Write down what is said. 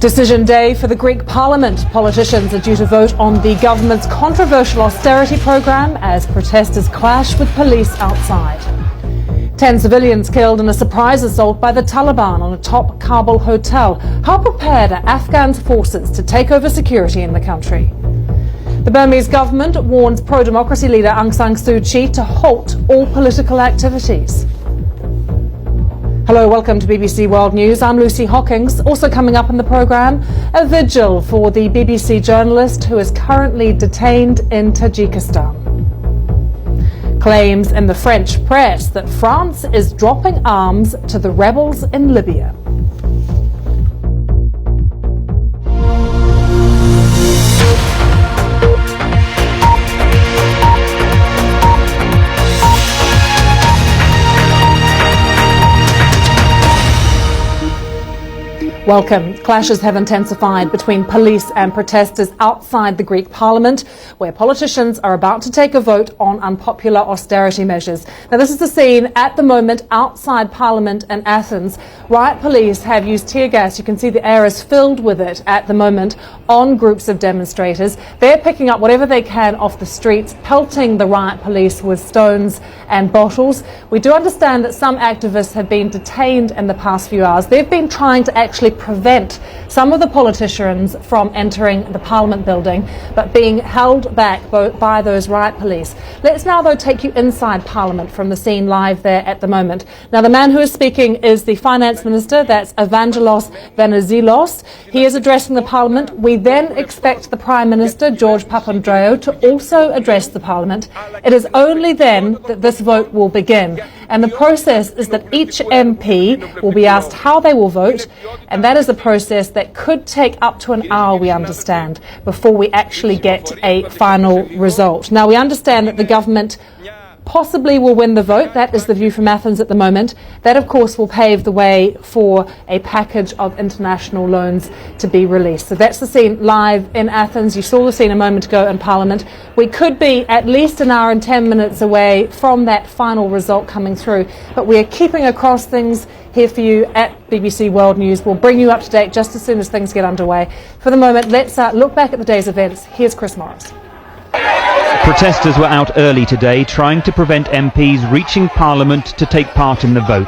Decision day for the Greek Parliament. Politicians are due to vote on the government's controversial austerity programme as protesters clash with police outside. 10 civilians killed in a surprise assault by the Taliban on a top Kabul hotel. How prepared are Afghan forces to take over security in the country? The Burmese government warns pro-democracy leader Aung San Suu Kyi to halt all political activities. Hello, welcome to BBC World News. I'm Lucy Hockings. Also coming up in the programme, a vigil for the BBC journalist who is currently detained in Tajikistan. Claims in the French press that France is dropping arms to the rebels in Libya. Welcome. Clashes have intensified between police and protesters outside the Greek Parliament, where politicians are about to take a vote on unpopular austerity measures. Now, this is the scene at the moment outside Parliament in Athens. Riot police have used tear gas. You can see the air is filled with it at the moment on groups of demonstrators. They're picking up whatever they can off the streets, pelting the riot police with stones and bottles. We do understand that some activists have been detained in the past few hours. They've been trying to actually prevent some of the politicians from entering the Parliament building, but being held back by those riot police. Let's now, though, take you inside Parliament from the scene live there at the moment. Now, the man who is speaking is the Finance Minister, that's Evangelos Venizelos. He is addressing the Parliament. We then expect the Prime Minister, George Papandreou, to also address the Parliament. It is only then that this vote will begin. And the process is that each MP will be asked how they will vote, and that is a process that could take up to an hour, we understand, before we actually get a final result. Now, we understand that the government possibly will win the vote. That is the view from Athens at the moment. That, of course, will pave the way for a package of international loans to be released. So that's the scene live in Athens. You saw the scene a moment ago in Parliament. We could be at least an hour and 10 minutes away from that final result coming through. But we are keeping across things here for you at BBC World News. We'll bring you up to date just as soon as things get underway. For the moment, let's look back at the day's events. Here's Chris Morris. Protesters were out early today trying to prevent MPs reaching Parliament to take part in the vote.